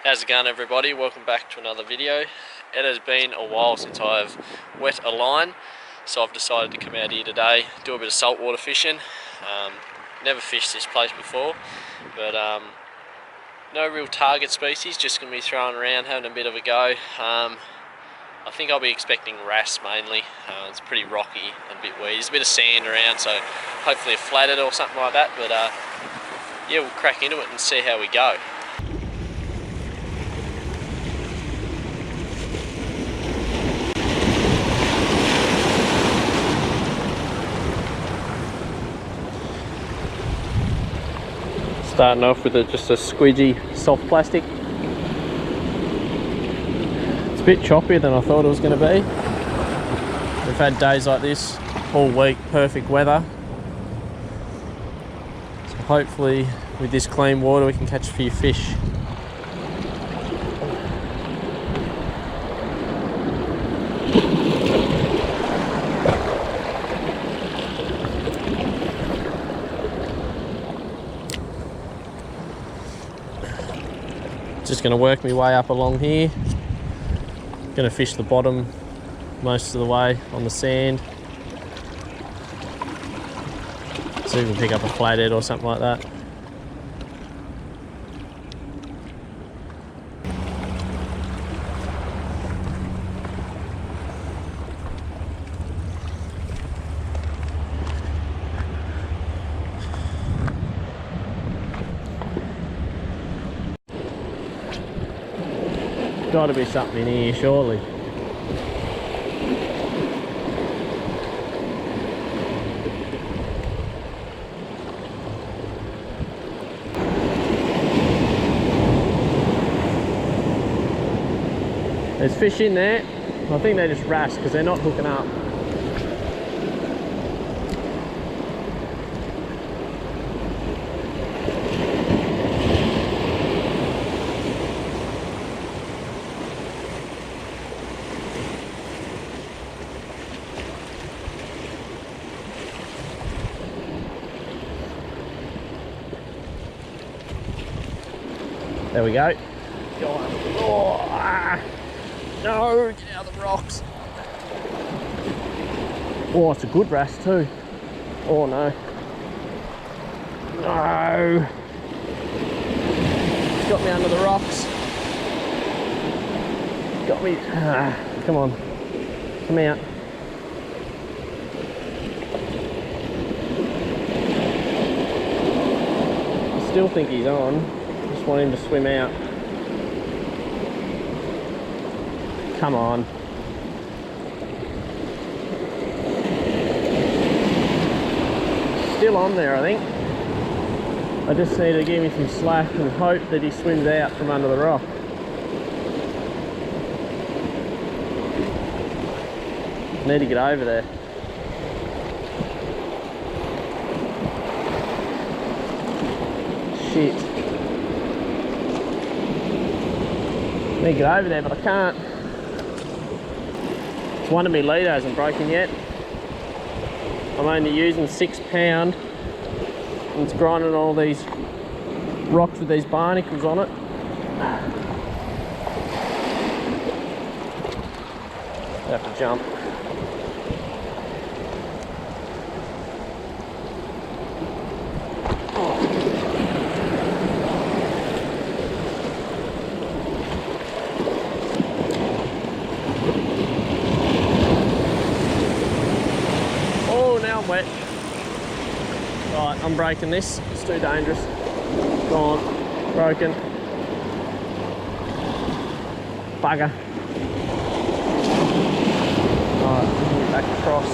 How's it going, everybody? Welcome back to another video. It has been a while since I've wet a line, so I've decided to come out here today, do a bit of saltwater fishing. Never fished this place before, but no real target species, just going to be throwing around, having a bit of a go. I think I'll be expecting wrasse mainly. It's pretty rocky and a bit weedy. There's a bit of sand around, so hopefully a flathead or something like that, but yeah, we'll crack into it and see how we go. Starting off with just a squidgy soft plastic. It's a bit choppier than I thought it was going to be. We've had days like this all week, perfect weather. So hopefully with this clean water we can catch a few fish. Just going to work my way up along here. Going to fish the bottom most of the way on the sand. See if we can pick up a flathead or something like that. Got to be something in here, surely. There's fish in there. I think they're just wrasse because they're not hooking up. There we go. Go on. Oh, no, get out of the rocks. Oh, it's a good wrasse too. Oh no. No. It's got me under the rocks. Got me. Come on. Come out. I still think he's on. Just want him to swim out. Come on. Still on there, I think. I just need to give him some slack and hope that he swims out from under the rock. Need to get over there. Shit. Need to get over there, but I can't. One of my leader hasn't broken yet. I'm only using 6 pound and it's grinding all these rocks with these barnacles on it. I have to jump. Wet. Right, I'm breaking this. It's too dangerous. Gone. Broken. Bugger. Alright, I'm going back across.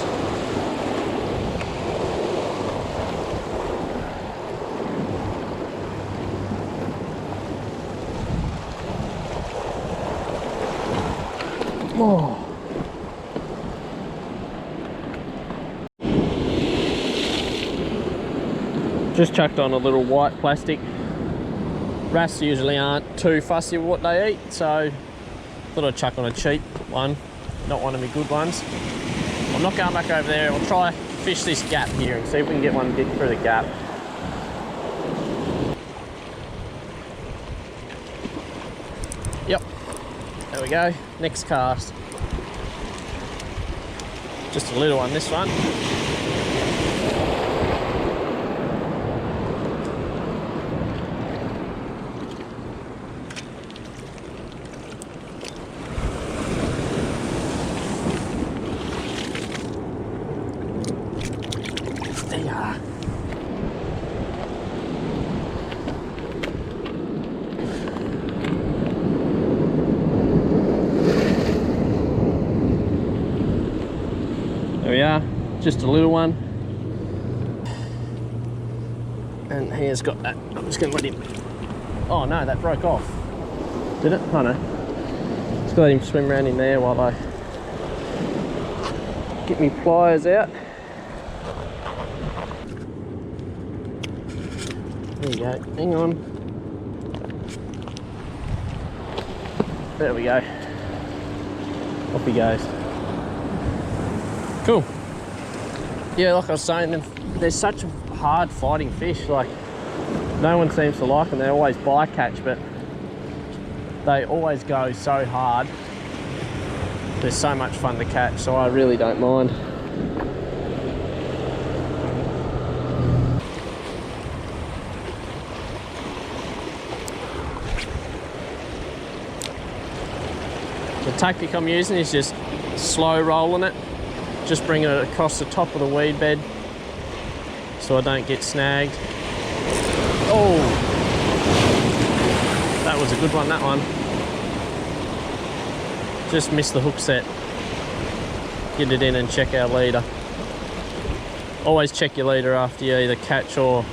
Oh. Just chucked on a little white plastic. Wrasse usually aren't too fussy with what they eat, so thought I'd chuck on a cheap one, not one of my good ones. I'm not going back over there. I'll try fish this gap here and see if we can get one dig through the gap. Yep. There we go. Next cast. Just a little one, this one. There you are. There we are, just a little one. And he has got that. I'm just going to let him. Oh no, that broke off. Did it? Oh no. Just let him swim around in there while I get my pliers out. There you go. Hang on. There we go. Off he goes. Cool. Yeah, like I was saying, they're such a hard fighting fish. Like, no one seems to like them. They're always bycatch, but they always go so hard. They're so much fun to catch, so I really don't mind. The tactic I'm using is just slow rolling it. Just bringing it across the top of the weed bed so I don't get snagged. Oh, that was a good one, that one. Just missed the hook set. Get it in and check our leader. Always check your leader after you either catch or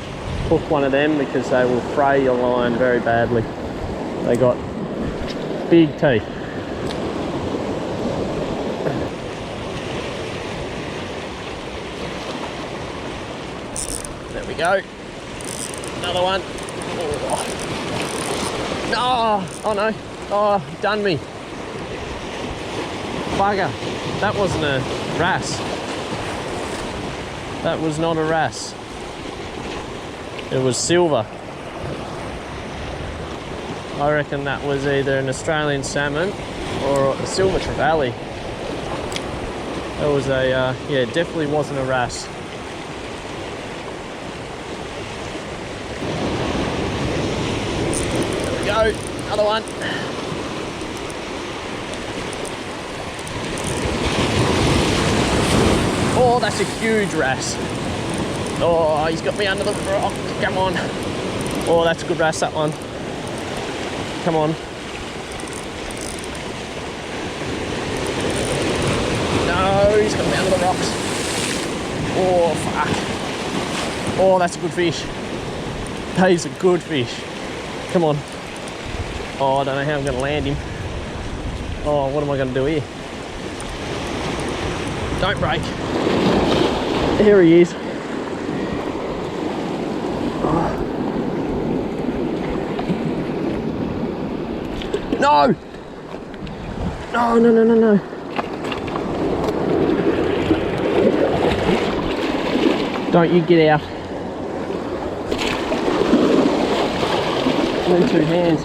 hook one of them, because they will fray your line very badly. They got big teeth. There we go. Another one. Oh, oh no. Oh, done me. Bugger. That wasn't a wrasse. That was not a wrasse. It was silver. I reckon that was either an Australian salmon or a silver trevally. That was a, yeah, definitely wasn't a wrasse. There we go, another one. Oh, that's a huge wrasse. Oh, he's got me under the rock. Come on. Oh, that's a good wrasse, that one. Come on. No, he's got me under the rocks. Oh, fuck. Oh, that's a good fish. That is a good fish. Come on. Oh, I don't know how I'm going to land him. Oh, what am I going to do here? Don't break. Here he is. No! No, no, no, no, no. Don't you get out. In 2 hands.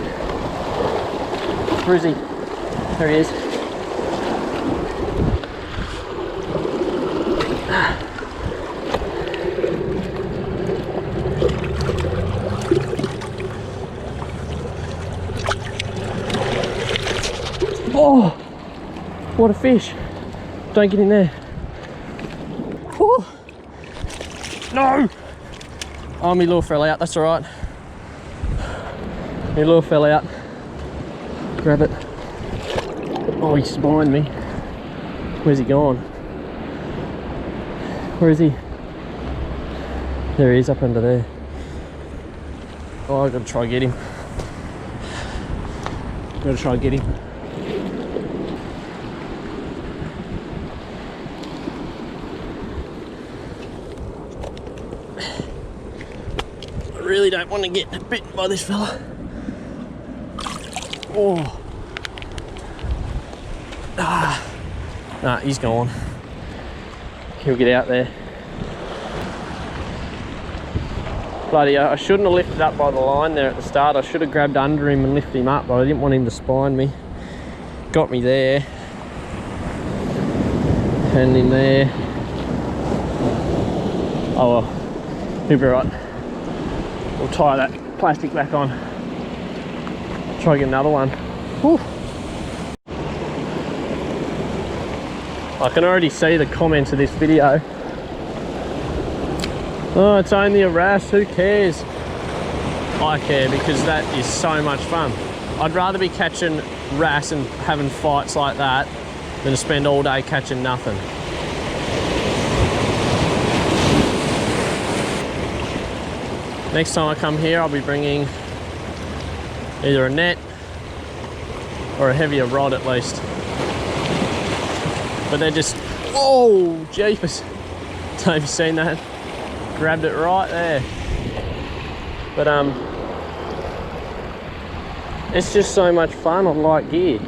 Where is he? There he is. Oh, what a fish. Don't get in there. Oh, no. Oh, my lure fell out, that's all right. My lure fell out. Grab it. Oh, he's behind me. Where's he gone? Where is he? There he is, up under there. Oh, I've got to try and get him. Got to try and get him. I really don't want to get bitten by this fella. Oh. Ah. Nah, he's gone. He'll get out there. Bloody, I shouldn't have lifted up by the line there at the start. I should have grabbed under him and lifted him up, but I didn't want him to spine me. Got me there. And in there. Oh well, he'll be right. We'll tie that plastic back on. Try and get another one. Whew. I can already see the comments of this video. Oh, it's only a wrasse, who cares? I care, because that is so much fun. I'd rather be catching wrasse and having fights like that than to spend all day catching nothing. Next time I come here, I'll be bringing either a net or a heavier rod at least. But they're just, oh, jeepers. Have you seen that? Grabbed it right there. But it's just so much fun on light gear.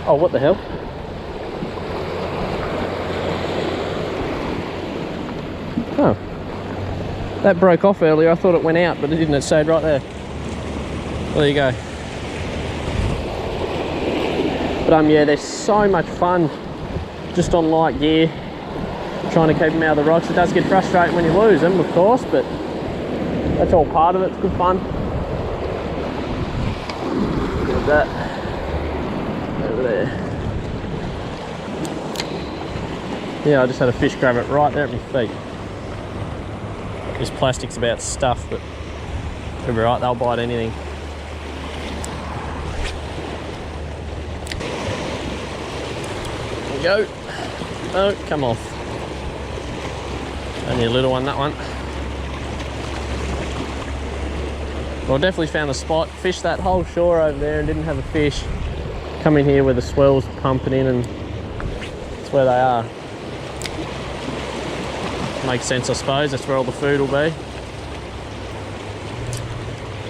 Oh, what the hell? Oh, that broke off earlier. I thought it went out, but it didn't. It stayed right there. There you go. But yeah, they're so much fun just on light gear, trying to keep them out of the rocks. It does get frustrating when you lose them, of course, but that's all part of it. It's good fun. Look at that over there. Yeah, I just had a fish grab it right there at my feet. This plastic's about stuff, but it'll be right. They'll bite anything. Go. Oh, come off. Only a little one, that one. Well, I definitely found a spot. Fished that whole shore over there and didn't have a fish. Come in here where the swell's pumping in, and that's where they are. Makes sense, I suppose. That's where all the food will be.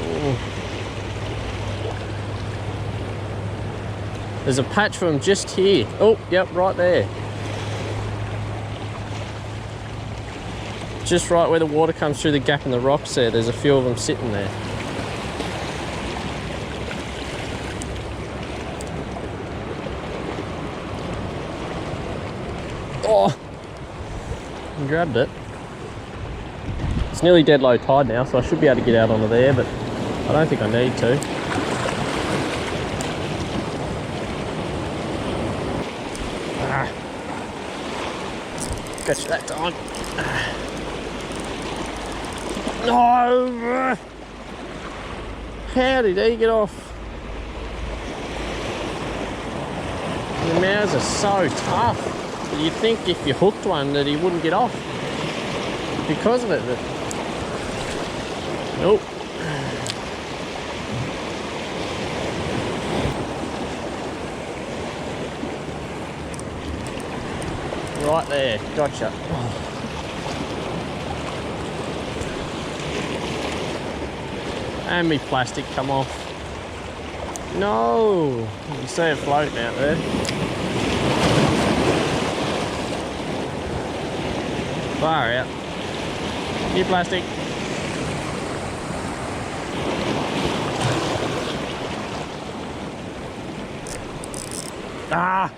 Ooh. There's a patch for them just here. Oh, yep, right there. Just right where the water comes through the gap in the rocks there. There's a few of them sitting there. Oh! I grabbed it. It's nearly dead low tide now, so I should be able to get out onto there, but I don't think I need to. Catch that time. No! How did he get off? The mouths are so tough. You'd think if you hooked one that he wouldn't get off because of it, but nope. Right there, gotcha. And me plastic come off. No! You can see it floating out there. Far out. New plastic. Ah!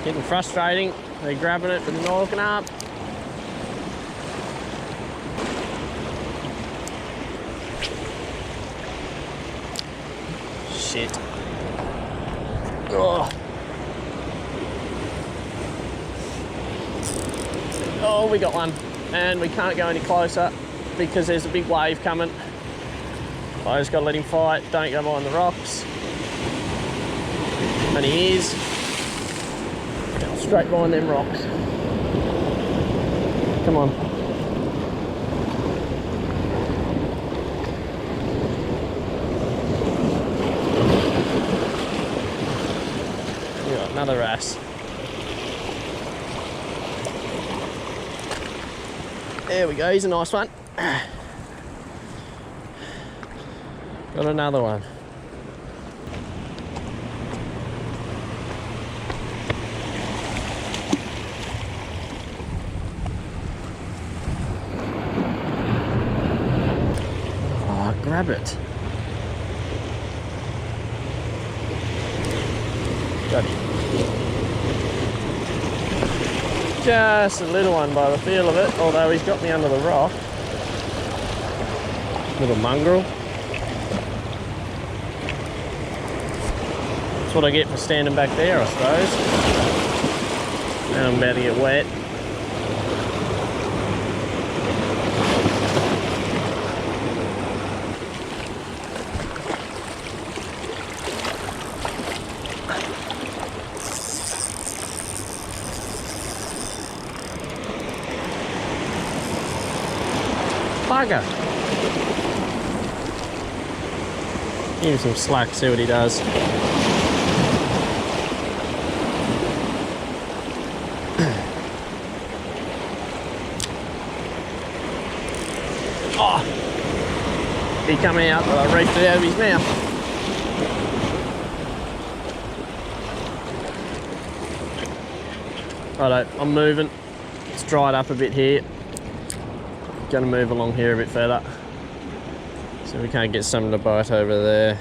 Getting frustrating. They're grabbing it but they're not hooking up. Shit. Oh. Oh, we got one. And we can't go any closer because there's a big wave coming. I just gotta let him fight. Don't go behind the rocks. And he is. Straight behind them rocks. Come on. We got another wrasse. There we go, he's a nice one. Got another one. rabbit. Got him. Just a little one by the feel of it, although he's got me under the rock. Little mongrel. That's what I get for standing back there, I suppose. Now I'm about to get wet. Bugger. Give him some slack, see what he does. Oh! He come out, but I reached it out of his mouth. Righto, I'm moving. It's dried up a bit here. Gonna move along here a bit further so we can't get something to bite over there.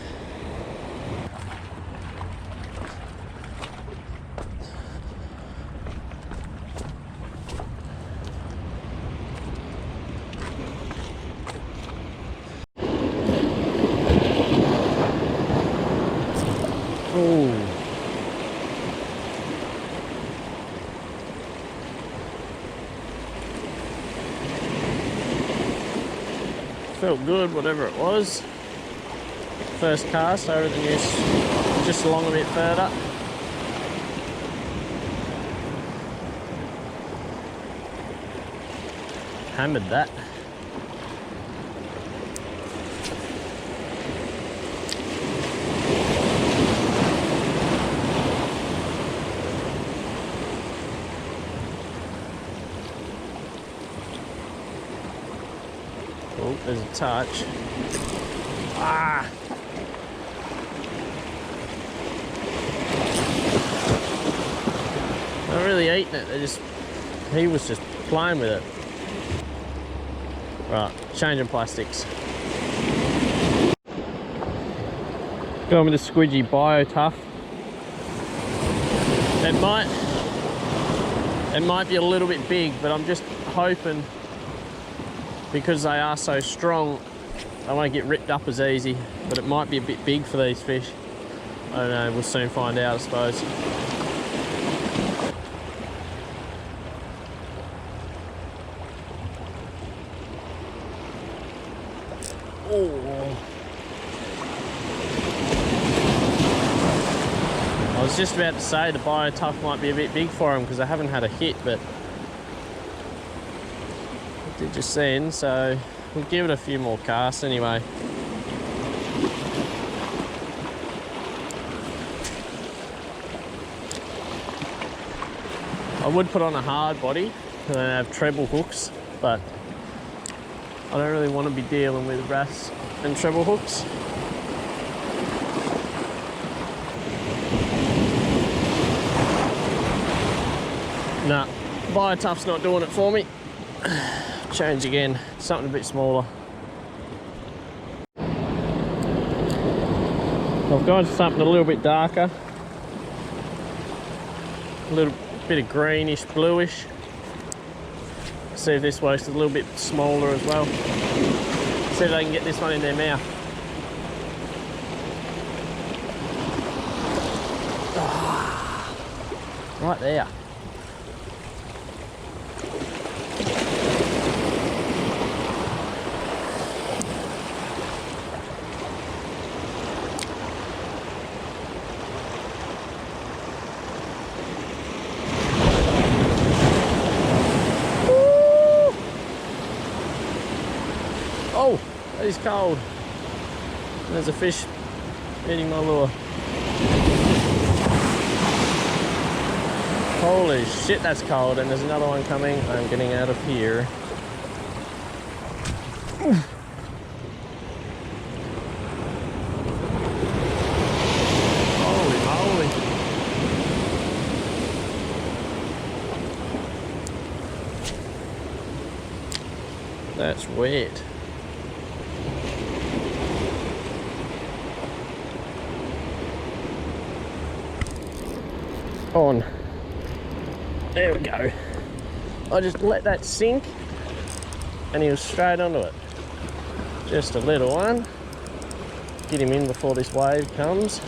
Oh. Felt good, whatever it was. First cast, everything is just along a bit further. Hammered that. Oh, there's a touch. Ah! Not really eating it, he was just playing with it. Right, changing plastics. Going with the Squidgy Bio Tough. It might be a little bit big, but I'm just hoping, because they are so strong, they won't get ripped up as easy, but it might be a bit big for these fish. I don't know, we'll soon find out, I suppose. Oh. I was just about to say the Bio Tough might be a bit big for him because I haven't had a hit, but it did just then, so we'll give it a few more casts anyway. I would put on a hard body and then have treble hooks, but I don't really want to be dealing with wrasse and treble hooks. Nah, Bio Tough's not doing it for me. Change again, something a bit smaller. I've gone for something a little bit darker. A little bit of greenish, bluish. See if this works a little bit smaller as well. See if they can get this one in their mouth. Oh, right there. Oh, that is cold. There's a fish eating my lure. Holy shit, that's cold. And there's another one coming. I'm getting out of here. Holy moly. That's wet. on. There we go. I just let that sink and he was straight onto it. Just a little one. Get him in before this wave comes.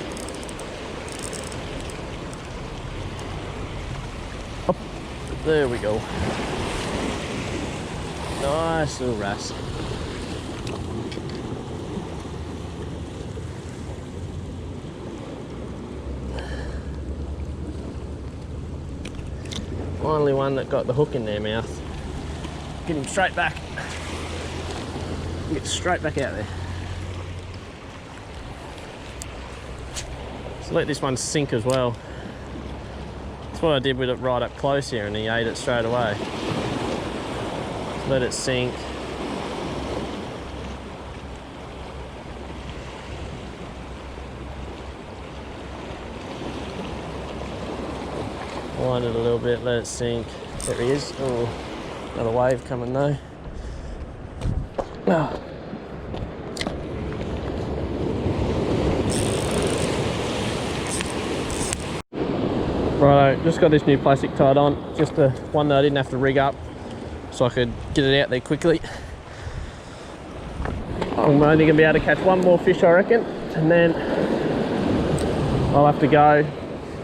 Up. There we go. Nice little wrasse. Finally one that got the hook in their mouth. Get him straight back. Get straight back out there. So let this one sink as well. That's what I did with it right up close here, and he ate it straight away. So let it sink. Wind it a little bit, let it sink. There he is. Oh, another wave coming though. Oh. Righto, just got this new plastic tied on. Just the one that I didn't have to rig up, so I could get it out there quickly. I'm only going to be able to catch one more fish, I reckon, and then I'll have to go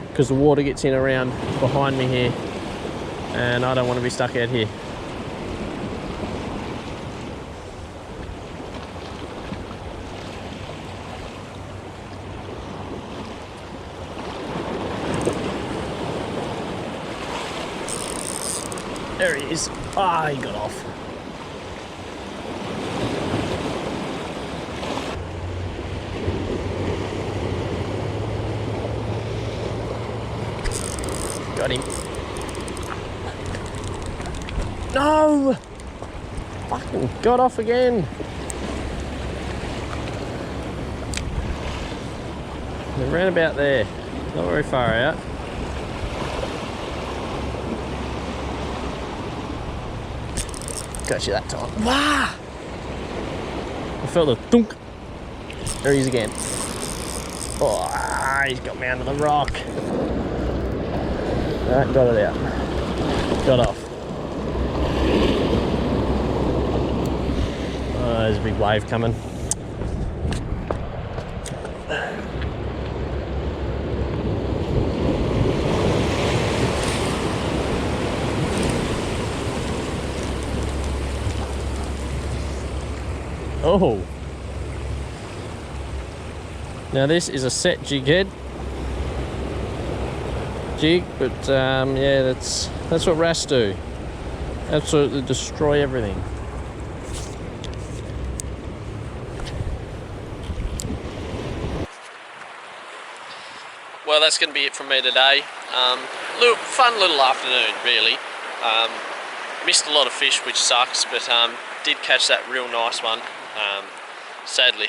because the water gets in around behind me here and I don't want to be stuck out here. There he is. Ah, he got off. Got him. No! Fucking got off again. They're around about there. Not very far out. Got you that time. Wow! I felt a thunk. There he is again. Oh, he's got me under the rock. Alright, got it out. Got off. Oh, there's a big wave coming. Oh. Now this is a set jig head. But yeah, that's what wrasse do. Absolutely destroy everything. Well, that's going to be it from me today. Fun little afternoon, really. Missed a lot of fish, which sucks, but did catch that real nice one. Sadly,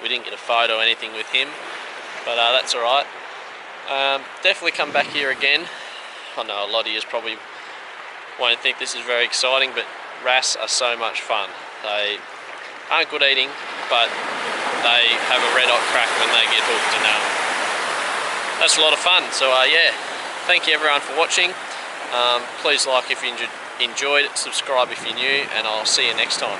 we didn't get a photo or anything with him, but that's all right. Definitely come back here again. I know a lot of you probably won't think this is very exciting, but wrasse are so much fun. They aren't good eating, but they have a red hot crack when they get hooked, and that's a lot of fun. So yeah, thank you everyone for watching. Please like if you enjoyed it, subscribe if you're new, and I'll see you next time.